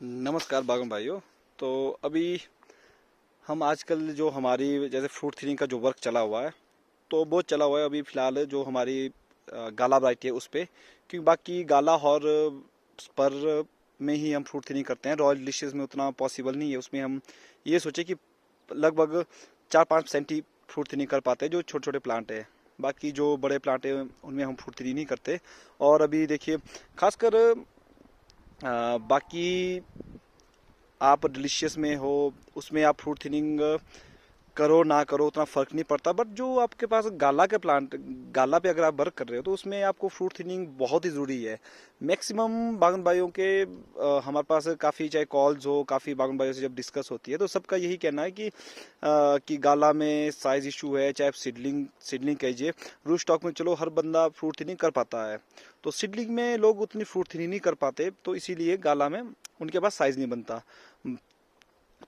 नमस्कार बागम भाइयों। तो अभी हम आजकल जो हमारी जैसे फ्रूट थ्री का जो वर्क चला हुआ है, तो वो चला हुआ है अभी फ़िलहाल जो हमारी गाला वैरायटी है उस पे। क्योंकि बाकी गाला और स्पर में ही हम फ्रूट थ्री करते हैं। रॉयल डिलीशियस में उतना पॉसिबल नहीं है। उसमें हम ये सोचे कि लगभग 4-5% ही फ्रूट थ्री कर पाते हैं जो छोटे छोटे प्लांट है। बाकी जो बड़े प्लांट है उनमें हम फ्रूट थ्री नहीं करते। और अभी देखिए, खासकर बाकी आप डिलीशियस में हो, उसमें आप फ्रूट थिनिंग करो ना करो उतना फर्क नहीं पड़ता। बट जो आपके पास गाला के प्लांट, गाला पे अगर आप वर्क कर रहे हो तो उसमें आपको फ्रूट थिनिंग बहुत ही ज़रूरी है। मैक्सिमम बागन भाइयों के हमारे पास काफ़ी चाहे कॉल्स हो, काफ़ी बागन भाइयों से जब डिस्कस होती है तो सबका यही कहना है कि गाला में साइज इशू है। चाहे आप सीडलिंग सीडलिंग कहिए, रूट स्टॉक में चलो हर बंदा फ्रूट थिनिंग कर पाता है, तो सीडलिंग में लोग उतनी फ्रूट थिनिंग नहीं कर पाते, तो इसीलिए गाला में उनके पास साइज नहीं बनता।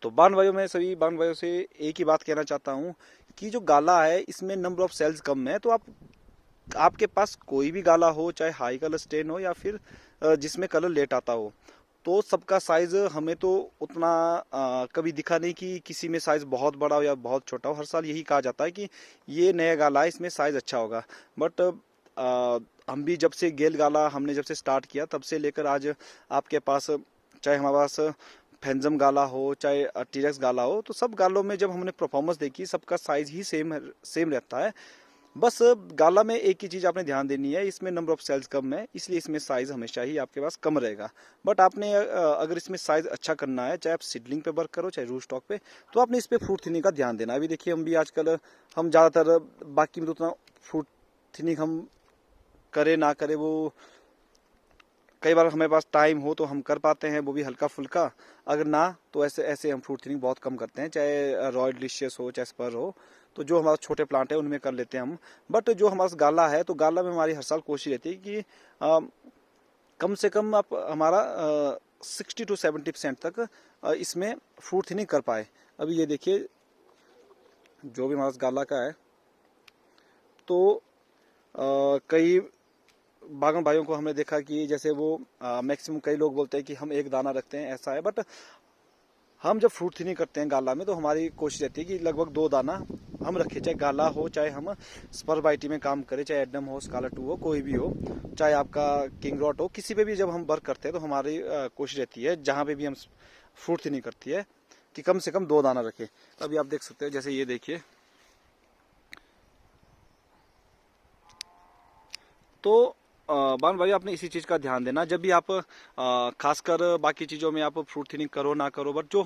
तो बान भाइयों, मैं सभी बान भाइयों से एक ही बात कहना चाहता हूँ कि जो गाला है इसमें नंबर ऑफ सेल्स कम है। तो आपके पास कोई भी गाला हो, चाहे हाई कलर स्टेन हो या फिर जिसमें कलर लेट आता हो, तो सबका साइज हमें तो उतना कभी दिखा नहीं कि किसी में साइज बहुत बड़ा हो या बहुत छोटा हो। हर साल यही कहा जाता है कि ये नया गाला है, इसमें साइज अच्छा होगा। बट हम भी जब से गेल गाला हमने जब से स्टार्ट किया तब से लेकर आज आपके पास, चाहे हमारे पास फेंजम गाला हो चाहे टीरेक्स गाला हो, तो सब गालों में जब हमने परफॉर्मेंस देखी सबका साइज ही सेम सेम रहता है। बस गाला में एक ही चीज आपने ध्यान देनी है, इसमें नंबर ऑफ सेल्स कम है, इसलिए इसमें साइज हमेशा ही आपके पास कम रहेगा। बट आपने अगर इसमें साइज अच्छा करना है, चाहे आप सीडलिंग पे वर्क करो चाहे रूट स्टॉक पे, तो आपने इस पे फ्रूट थिनिंग का ध्यान देना है। अभी देखिए, हम भी आजकल हम ज्यादातर बाकी में तो उतना फ्रूट थिनिंग हम करे ना करे, वो कई बार हमारे पास टाइम हो तो हम कर पाते हैं, वो भी हल्का फुल्का। अगर ना तो ऐसे ऐसे हम फ्रूट थिनिंग बहुत कम करते हैं, चाहे रॉयल डिलीशियस हो चाहे स्पर हो। तो जो हमारे छोटे प्लांट है उनमें कर लेते हैं हम। बट जो हमारे पास गाला है, तो गाला में हमारी हर साल कोशिश रहती है कि कम से कम आप हमारा 60 to 70% तक इसमें फ्रूट थिनिंग कर पाए। अभी ये देखिए, जो भी हमारे पास गाला का है, तो कई बागन भाइयों को हमने देखा कि जैसे वो मैक्सिमम कई लोग बोलते हैं कि हम एक दाना रखते हैं, ऐसा है। बट हम जब फ्रूट थिनिंग करते हैं गाला में, तो हमारी कोशिश रहती है कि लगभग 2 दाना हम रखें, चाहे गाला हो चाहे हम स्पर वाइटी में काम करें, चाहे एडम हो, स्काला टू हो, कोई भी हो, चाहे आपका किंग रॉट हो, किसी पे भी जब हम वर्क करते हैं तो हमारी कोशिश रहती है जहाँ पे भी हम फ्रूट थिनिंग करती है कि कम से कम 2 दाना रखें। अभी आप देख सकते हो, जैसे ये देखिए, तो बान भाई आपने इसी चीज़ का ध्यान देना जब भी आप खासकर बाकी चीज़ों में आप फ्रूट थिनिंग करो ना करो। बट जो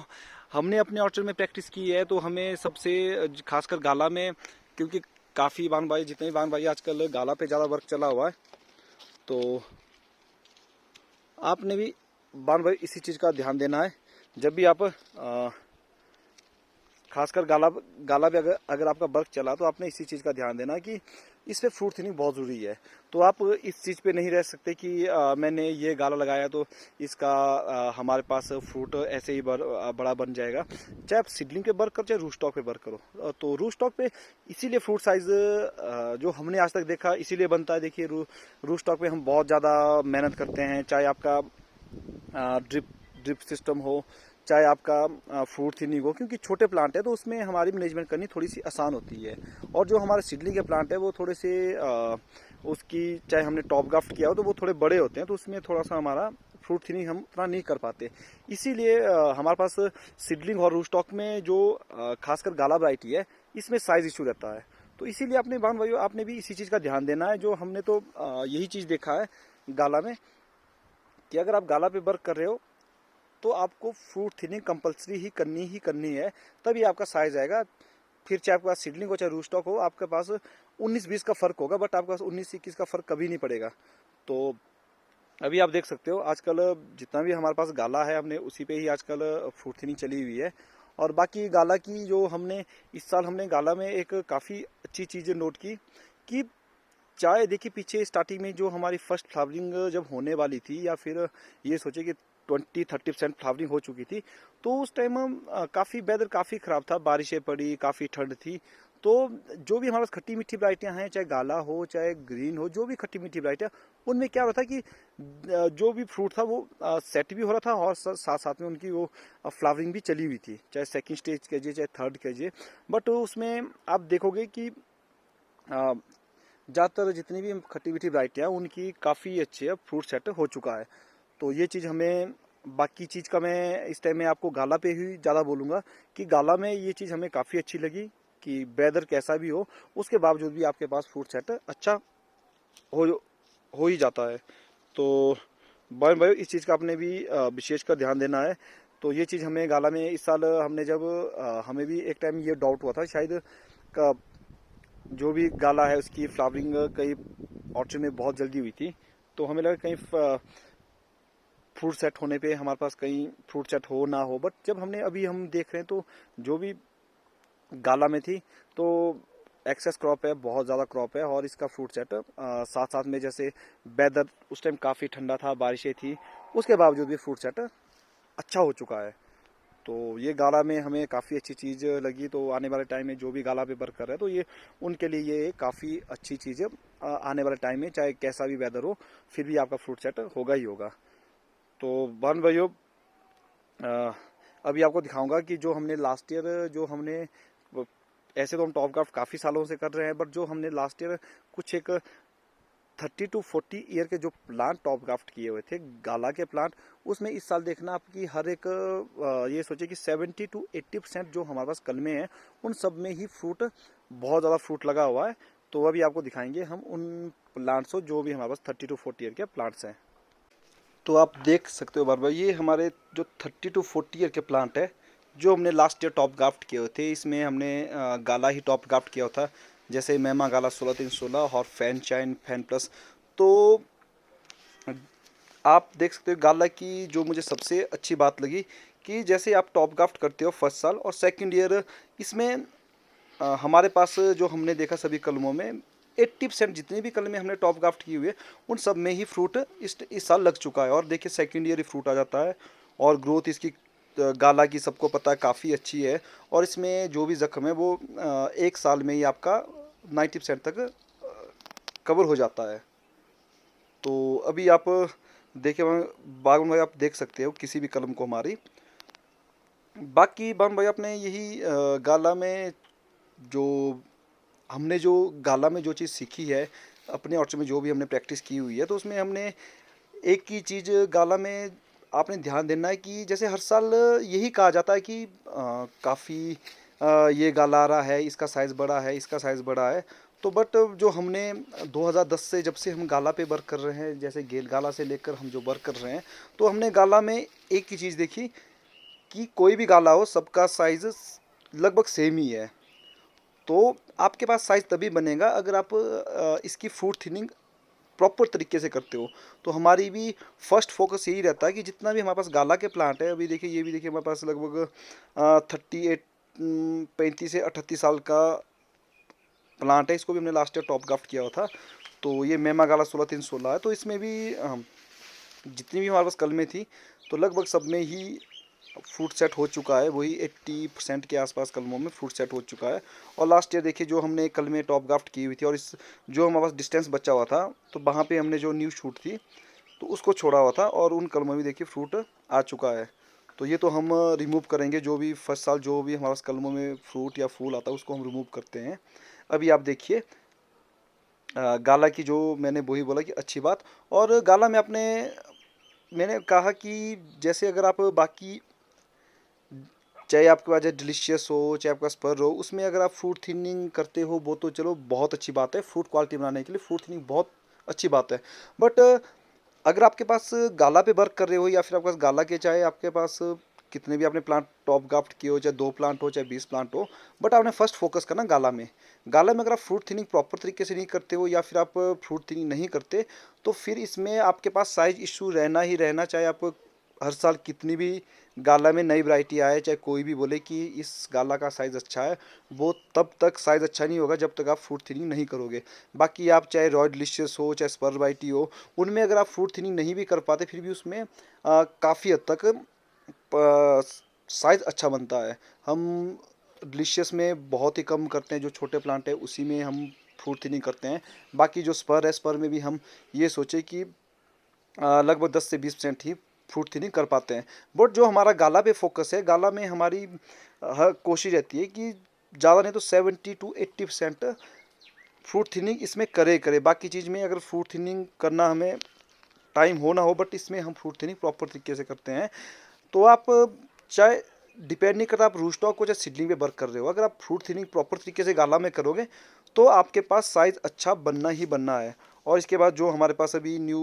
हमने अपने ऑर्चर्ड में प्रैक्टिस की है, तो हमें सबसे खासकर गाला में, क्योंकि काफ़ी बान भाई, जितने भी बान भाई आजकल गाला पे ज़्यादा वर्क चला हुआ है, तो आपने भी बान भाई इसी चीज़ का ध्यान देना है जब भी आप खासकर गाला गाला पे अगर अगर आपका वर्क चला, तो आपने इसी चीज़ का ध्यान देना कि इस पे फ्रूट थिनिंग बहुत ज़रूरी है। तो आप इस चीज़ पे नहीं रह सकते कि मैंने ये गाला लगाया तो इसका हमारे पास फ्रूट ऐसे ही बड़ा बन जाएगा। चाहे आप सीडलिंग पे वर्क करो चाहे रूट स्टॉक पे वर्क करो, तो रूट स्टॉक पे इसीलिए फ्रूट साइज जो हमने आज तक देखा इसीलिए बनता है। देखिए, रूट स्टॉक पे हम बहुत ज़्यादा मेहनत करते हैं, चाहे आपका ड्रिप ड्रिप सिस्टम हो, चाहे आपका फ्रूट थिनिंग हो, क्योंकि छोटे प्लांट है तो उसमें हमारी मैनेजमेंट करनी थोड़ी सी आसान होती है। और जो हमारे सीडलिंग के प्लांट है वो थोड़े से उसकी चाहे हमने टॉप ग्राफ्ट किया हो तो वो थोड़े बड़े होते हैं, तो उसमें थोड़ा सा हमारा फ्रूट थिनिंग हम उतना नहीं कर पाते। इसीलिए हमारे पास सीडलिंग और रूट स्टॉक में जो खासकर गाला वैरायटी है, इसमें साइज इशू रहता है। तो इसीलिए अपने बान भाइयों, आपने भी इसी चीज़ का ध्यान देना है। जो हमने तो यही चीज़ देखा है गाला में, कि अगर आप गाला पे वर्क कर रहे हो तो आपको फ्रूट थिनिंग कंपलसरी ही करनी है, तभी आपका साइज आएगा। फिर चाहे आपके पास सीडलिंग हो चाहे रूट स्टॉक हो, आपके पास 19-20 का फर्क होगा, बट आपके पास 19-21 का फर्क कभी नहीं पड़ेगा। तो अभी आप देख सकते हो आजकल जितना भी हमारे पास गाला है, हमने उसी पे ही आजकल फ्रूट थिनिंग चली हुई है। और बाकी गाला की जो हमने इस साल हमने गाला में एक काफ़ी अच्छी चीज़ नोट की कि चाहे देखिए पीछे स्टार्टिंग में जो हमारी फर्स्ट फ्लावरिंग जब होने वाली थी, या फिर ये सोचे कि 20-30% फ्लावरिंग हो चुकी थी, तो उस टाइम काफ़ी वेदर काफ़ी ख़राब था, बारिशें पड़ी, काफ़ी ठंड थी। तो जो भी हमारे पास खट्टी मीठी वैरायटियाँ हैं, चाहे गाला हो चाहे ग्रीन हो, जो भी खट्टी मीठी वैरायटियाँ, उनमें क्या हो रहा था कि जो भी फ्रूट था वो सेट भी हो रहा था और साथ साथ में उनकी वो फ्लावरिंग भी चली हुई थी, चाहे सेकंड स्टेज कहिए चाहे थर्ड कहिए। बट उसमें आप देखोगे कि ज़्यादातर जितनी भी खट्टी मीठी वैरायटियाँ उनकी काफ़ी अच्छे फ्रूट सेट हो चुका है। तो ये चीज़ हमें, बाकी चीज़ का मैं इस टाइम में आपको गाला पे ही ज़्यादा बोलूँगा कि गाला में ये चीज़ हमें काफ़ी अच्छी लगी कि वेदर कैसा भी हो उसके बावजूद भी आपके पास फ्रूट सेट अच्छा हो हो ही जाता है। तो भाई इस चीज़ का आपने भी विशेष कर ध्यान देना है। तो ये चीज़ हमें गाला में इस साल हमने जब हमें भी एक टाइम ये डाउट हुआ था शायद का जो भी गाला है उसकी फ्लावरिंग कई ऑर्चर्ड में बहुत जल्दी हुई थी, तो हमें लगा कहीं फ्रूट सेट होने पे हमारे पास कहीं फ्रूट सेट हो ना हो। बट जब हमने अभी हम देख रहे हैं तो जो भी गाला में थी तो एक्सेस क्रॉप है, बहुत ज़्यादा क्रॉप है और इसका फ्रूट सेट साथ साथ में जैसे वेदर उस टाइम काफ़ी ठंडा था, बारिशें थी, उसके बावजूद भी फ्रूट सेट अच्छा हो चुका है। तो ये गाला में हमें काफ़ी अच्छी चीज़ लगी। तो आने वाले टाइम में जो भी गाला पे वर्क कर रहे हैं तो ये उनके लिए ये काफ़ी अच्छी चीज़ है। आने वाले टाइम में चाहे कैसा भी वेदर हो फिर भी आपका फ्रूट सेट होगा ही होगा। तो बहन भाइयों, अभी आपको दिखाऊंगा कि जो हमने लास्ट ईयर जो हमने ऐसे तो हम टॉप क्राफ्ट काफ़ी सालों से कर रहे हैं, बट जो हमने लास्ट ईयर कुछ एक 30 to 40 ईयर के जो प्लांट टॉप क्राफ्ट किए हुए थे गाला के प्लांट, उसमें इस साल देखना आपकी हर एक ये सोचे कि 70 to 80% जो हमारे पास कलमे हैं उन सब में ही फ्रूट, बहुत ज़्यादा फ्रूट लगा हुआ है। तो अभी आपको दिखाएंगे हम उन प्लांट्स को जो भी हमारे पास 30 to 40 ईयर के प्लांट्स हैं। तो आप देख सकते हो बार बार ये हमारे जो 30 to 40 ईयर के प्लांट है जो हमने लास्ट ईयर टॉप ग्राफ्ट किए हुए थे। इसमें हमने गाला ही टॉप ग्राफ्ट किया था, जैसे मैमा गाला 16-3-16 और फैन चाइन फैन प्लस। तो आप देख सकते हो गाला की जो मुझे सबसे अच्छी बात लगी कि जैसे आप टॉप ग्राफ्ट करते हो फर्स्ट साल और सेकंड ईयर, इसमें हमारे पास जो हमने देखा सभी कलमों में 80% जितने भी कलमें हमने टॉप ग्राफ्ट किए हुए उन सब में ही फ्रूट इस साल लग चुका है। और देखिए सेकंड ईयर ही फ्रूट आ जाता है और ग्रोथ इसकी गाला की सबको पता है काफ़ी अच्छी है। और इसमें जो भी जख्म है वो एक साल में ही आपका 90% तक कवर हो जाता है। तो अभी आप देखिए बागवान भाई, आप देख सकते हो किसी भी कलम को हमारी। बाकी बागवान भाई आपने यही गाला में जो हमने जो गाला में जो चीज़ सीखी है अपने ऑर्चर्ड में जो भी हमने प्रैक्टिस की हुई है, तो उसमें हमने एक ही चीज़ गाला में आपने ध्यान देना है कि जैसे हर साल यही कहा जाता है कि काफ़ी ये गाला आ रहा है, इसका साइज़ बड़ा है, इसका साइज़ बड़ा है। तो बट जो हमने 2010 से जब से हम गाला पे वर्क कर रहे हैं, जैसे गेल गाला से लेकर हम जो वर्क कर रहे हैं, तो हमने गाला में एक ही चीज़ देखी कि कोई भी गाला हो सबका साइज़ लगभग सेम ही है। तो आपके पास साइज़ तभी बनेगा अगर आप इसकी फ्रूट थिनिंग प्रॉपर तरीके से करते हो। तो हमारी भी फर्स्ट फोकस यही रहता है कि जितना भी हमारे पास गाला के प्लांट है, अभी देखिए ये भी देखिए हमारे पास लगभग 38 35 से 38 साल का प्लांट है। इसको भी हमने लास्ट ईयर टॉप ग्राफ्ट किया हुआ था। तो ये मेमा गाला 16-3-16 है। तो इसमें भी जितनी भी हमारे पास कलमें थी तो लगभग सब में ही फ्रूट सेट हो चुका है, वही 80% के आसपास कलमों में फ्रूट सेट हो चुका है। और लास्ट ईयर देखिए जो हमने कल में टॉप ग्राफ्ट की हुई थी और इस जो हमारे पास डिस्टेंस बचा हुआ था तो वहाँ पे हमने जो न्यू शूट थी तो उसको छोड़ा हुआ था और उन कलमों में देखिए फ्रूट आ चुका है। तो ये तो हम रिमूव करेंगे, जो भी फर्स्ट साल जो भी हमारे पास कलमों में फ्रूट या फूल आता है उसको हम रिमूव करते हैं। अभी आप देखिए गाला की जो मैंने वही बोला कि अच्छी बात। और गाला में मैंने कहा कि जैसे अगर आप बाकी चाहे आपके पास डिलीशियस हो चाहे आपका स्पर हो, उसमें अगर आप फ्रूट थिनिंग करते हो वो तो चलो बहुत अच्छी बात है, फ्रूट क्वालिटी बनाने के लिए फ्रूट थिनिंग बहुत अच्छी बात है। बट अगर आपके पास गाला पे वर्क कर रहे हो या फिर आपके पास गाला के चाहे आपके पास कितने भी आपने प्लांट टॉप ग्राफ्ट किए हो, चाहे 2 प्लांट हो चाहे 20 प्लांट हो, बट आपने फर्स्ट फोकस करना गाला में। गाला में अगर आप फ्रूट थिनिंग प्रॉपर तरीके से नहीं करते हो या फिर आप फ्रूट थिनिंग नहीं करते तो फिर इसमें आपके पास साइज इशू रहना ही रहना। चाहे आप हर साल कितनी भी गाला में नई वैरायटी आए, चाहे कोई भी बोले कि इस गाला का साइज़ अच्छा है, वो तब तक साइज़ अच्छा नहीं होगा जब तक आप फ्रूट थिनिंग नहीं करोगे। बाकी आप चाहे रॉयल डिलीशियस हो चाहे स्पर वैरायटी हो, उनमें अगर आप फ्रूट थिनिंग नहीं भी कर पाते फिर भी उसमें काफ़ी हद तक साइज़ अच्छा बनता है। हम डिलीशियस में बहुत ही कम करते हैं, जो छोटे प्लांट है उसी में हम फ्रूट थिनिंग करते हैं। बाकी जो स्पर है, स्पर में भी हम ये सोचे कि लगभग 10 से 20% ही फ्रूट थिनिंग कर पाते हैं। बट जो हमारा गाला पे फोकस है, गाला में हमारी हर कोशिश रहती है कि ज़्यादा नहीं तो 70 to 80% फ्रूट थिनिंग इसमें करे। बाकी चीज़ में अगर फ्रूट थिनिंग करना हमें टाइम हो ना हो, बट इसमें हम फ्रूट थिनिंग प्रॉपर तरीके से करते हैं। तो आप चाहे डिपेंड नहीं करता आप रूटस्टॉक को चाहे सीडलिंग पे वर्क कर रहे हो, अगर आप फ्रूट थिनिंग प्रॉपर तरीके से गाला में करोगे तो आपके पास साइज़ अच्छा बनना ही बनना है। और इसके बाद जो हमारे पास अभी न्यू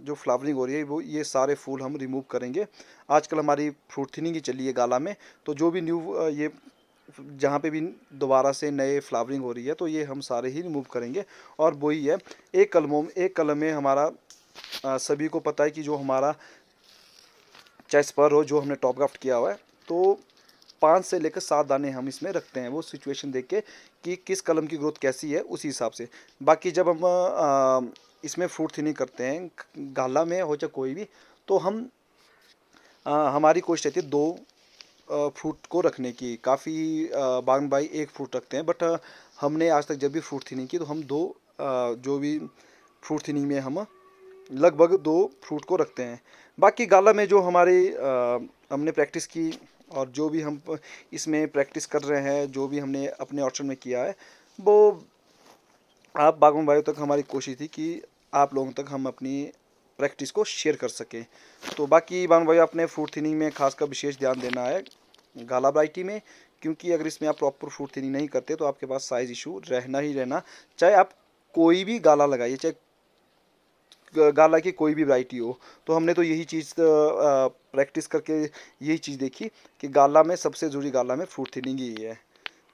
जो फ्लावरिंग हो रही है, वो ये सारे फूल हम रिमूव करेंगे। आजकल हमारी फ्रूट थिनिंग ही चली है गाला में, तो जो भी न्यू ये जहाँ पे भी दोबारा से नए फ्लावरिंग हो रही है तो ये हम सारे ही रिमूव करेंगे। और वही है, एक कलम में हमारा सभी को पता है कि जो हमारा चाहे स्पर हो जो हमने टॉप ग्राफ्ट किया हुआ है, तो 5 से लेकर 7 दाने हम इसमें रखते हैं, वो सिचुएशन देख के कि किस कलम की ग्रोथ कैसी है उसी हिसाब से। बाकी जब हम इसमें फ्रूट थिनिंग करते हैं, गाला में हो चाहे कोई भी, तो हम हमारी कोशिश रहती है 2 फ्रूट को रखने की। काफ़ी बागन भाई 1 फ्रूट रखते हैं, बट हमने आज तक जब भी फ्रूट थिनिंग की तो हम 2 जो भी फ्रूट थिनिंग में हम लगभग 2 फ्रूट को रखते हैं। बाकी गाला में जो हमारी हमने प्रैक्टिस की और जो भी हम इसमें प्रैक्टिस कर रहे हैं, जो भी हमने अपने ऑप्शन में किया है, वो आप बागवान भाइयों तक हमारी कोशिश थी कि आप लोगों तक हम अपनी प्रैक्टिस को शेयर कर सकें। तो बाकी बागवान भाई अपने फ्रूट थिनिंग में खासकर विशेष ध्यान देना है गाला वैरायटी में, क्योंकि अगर इसमें आप प्रॉपर फ्रूट थिनिंग नहीं करते तो आपके पास साइज़ इशू रहना ही रहना। चाहे आप कोई भी गाला लगाइए, चाहे गाला की कोई भी वैरायटी हो। तो हमने तो यही चीज़ प्रैक्टिस करके यही चीज़ देखी कि गाला में सबसे ज़रूरी गाला में फ्रूट थिनिंग ही है।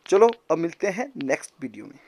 चलो अब मिलते हैं नेक्स्ट वीडियो में।